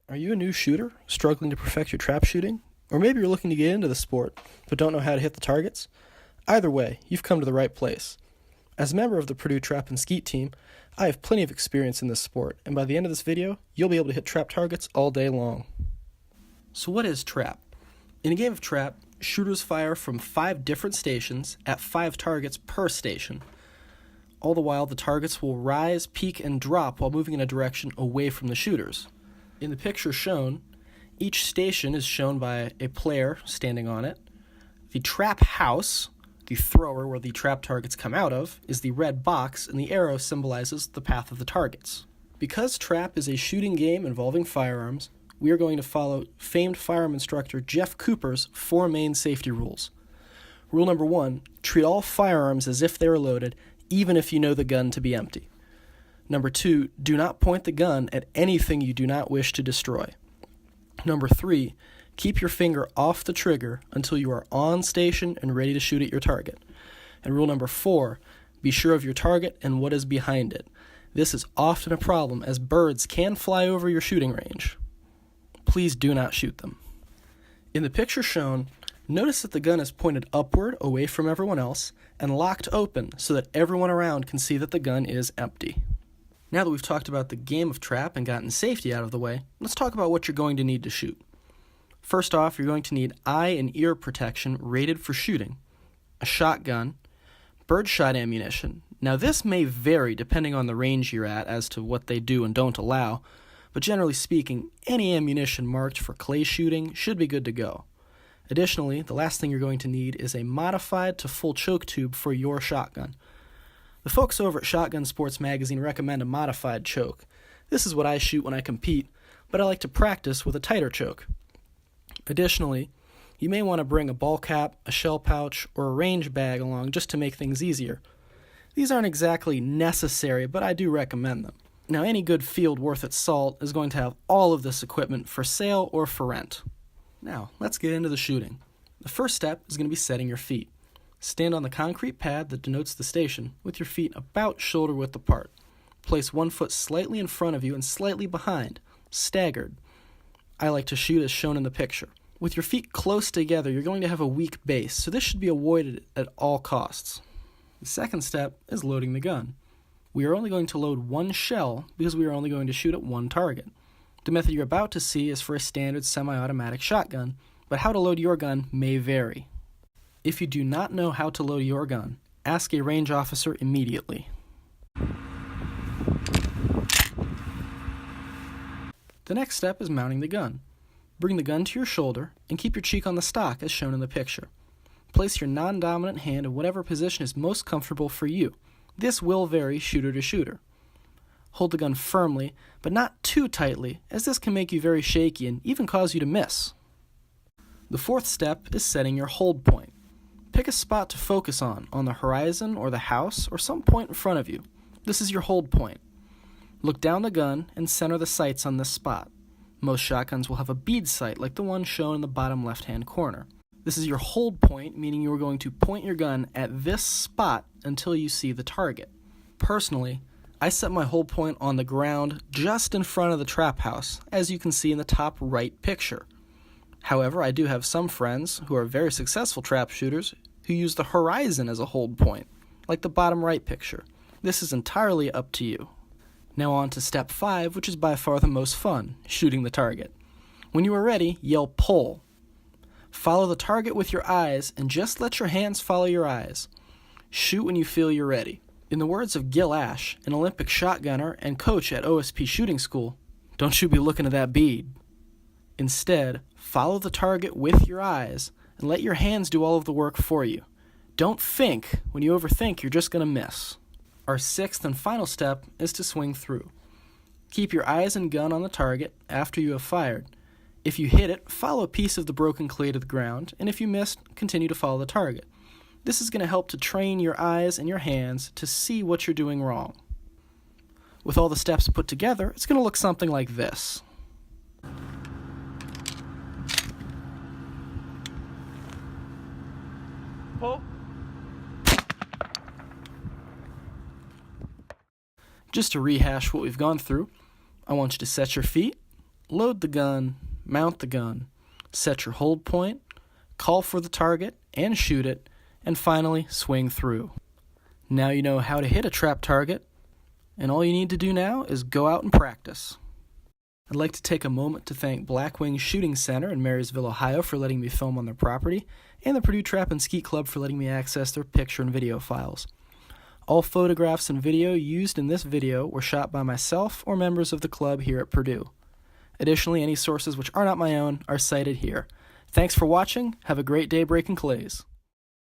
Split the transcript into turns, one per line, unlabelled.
Are you a new shooter, struggling to perfect your trap shooting? Or maybe you're looking to get into the sport, but don't know how to hit the targets? Either way, you've come to the right place. As a member of the Purdue trap and skeet team, I have plenty of experience in this sport, and by the end of this video, you'll be able to hit trap targets all day long. So what is trap? In a game of trap, shooters fire from 5 different stations at 5 targets per station. All the while, the targets will rise, peak, and drop while moving in a direction away from the shooters. In the picture shown, each station is shown by a player standing on it. The trap house, the thrower where the trap targets come out of, is the red box, and the arrow symbolizes the path of the targets. Because trap is a shooting game involving firearms, we are going to follow famed firearm instructor Jeff Cooper's 4 main safety rules. Rule number 1, treat all firearms as if they are loaded, even if you know the gun to be empty. Number 2, do not point the gun at anything you do not wish to destroy. Number 3, keep your finger off the trigger until you are on station and ready to shoot at your target. And rule number 4, be sure of your target and what is behind it. This is often a problem as birds can fly over your shooting range. Please do not shoot them. In the picture shown, notice that the gun is pointed upward away from everyone else and locked open so that everyone around can see that the gun is empty. Now that we've talked about the game of trap and gotten safety out of the way, let's talk about what you're going to need to shoot. First off, you're going to need eye and ear protection rated for shooting, a shotgun, birdshot ammunition. Now this may vary depending on the range you're at as to what they do and don't allow, but generally speaking, any ammunition marked for clay shooting should be good to go. Additionally, the last thing you're going to need is a modified to full choke tube for your shotgun. The folks over at Shotgun Sports Magazine recommend a modified choke. This is what I shoot when I compete, but I like to practice with a tighter choke. Additionally, you may want to bring a ball cap, a shell pouch, or a range bag along just to make things easier. These aren't exactly necessary, but I do recommend them. Now, any good field worth its salt is going to have all of this equipment for sale or for rent. Now, let's get into the shooting. The first step is going to be setting your feet. Stand on the concrete pad that denotes the station with your feet about shoulder width apart. Place one foot slightly in front of you and slightly behind, staggered. I like to shoot as shown in the picture. With your feet close together, you're going to have a weak base, so this should be avoided at all costs. The second step is loading the gun. We are only going to load 1 shell because we are only going to shoot at 1 target. The method you're about to see is for a standard semi-automatic shotgun, but how to load your gun may vary. If you do not know how to load your gun, ask a range officer immediately. The next step is mounting the gun. Bring the gun to your shoulder and keep your cheek on the stock as shown in the picture. Place your non-dominant hand in whatever position is most comfortable for you. This will vary shooter to shooter. Hold the gun firmly, but not too tightly, as this can make you very shaky and even cause you to miss. The fourth step is setting your hold point. Pick a spot to focus on the horizon or the house or some point in front of you. This is your hold point. Look down the gun and center the sights on this spot. Most shotguns will have a bead sight like the one shown in the bottom left-hand corner. This is your hold point, meaning you are going to point your gun at this spot until you see the target. Personally, I set my hold point on the ground just in front of the trap house, as you can see in the top right picture. However, I do have some friends who are very successful trap shooters who use the horizon as a hold point, like the bottom right picture. This is entirely up to you. Now on to step 5, which is by far the most fun, shooting the target. When you are ready, yell pull. Follow the target with your eyes and just let your hands follow your eyes. Shoot when you feel you're ready. In the words of Gil Ash, an Olympic shotgunner and coach at OSP Shooting School, don't you be looking at that bead. Instead, follow the target with your eyes and let your hands do all of the work for you. Don't think. When you overthink, you're just going to miss. Our 6th and final step is to swing through. Keep your eyes and gun on the target after you have fired. If you hit it, follow a piece of the broken clay to the ground, and if you missed, continue to follow the target. This is going to help to train your eyes and your hands to see what you're doing wrong. With all the steps put together, it's going to look something like this. Pull. Just to rehash what we've gone through, I want you to set your feet, load the gun, mount the gun, set your hold point, call for the target and shoot it, and finally swing through. Now you know how to hit a trap target, and all you need to do now is go out and practice. I'd like to take a moment to thank Blackwing Shooting Center in Marysville, Ohio for letting me film on their property, and the Purdue Trap and Skeet Club for letting me access their picture and video files. All photographs and video used in this video were shot by myself or members of the club here at Purdue. Additionally, any sources which are not my own are cited here. Thanks for watching. Have a great day breaking clays.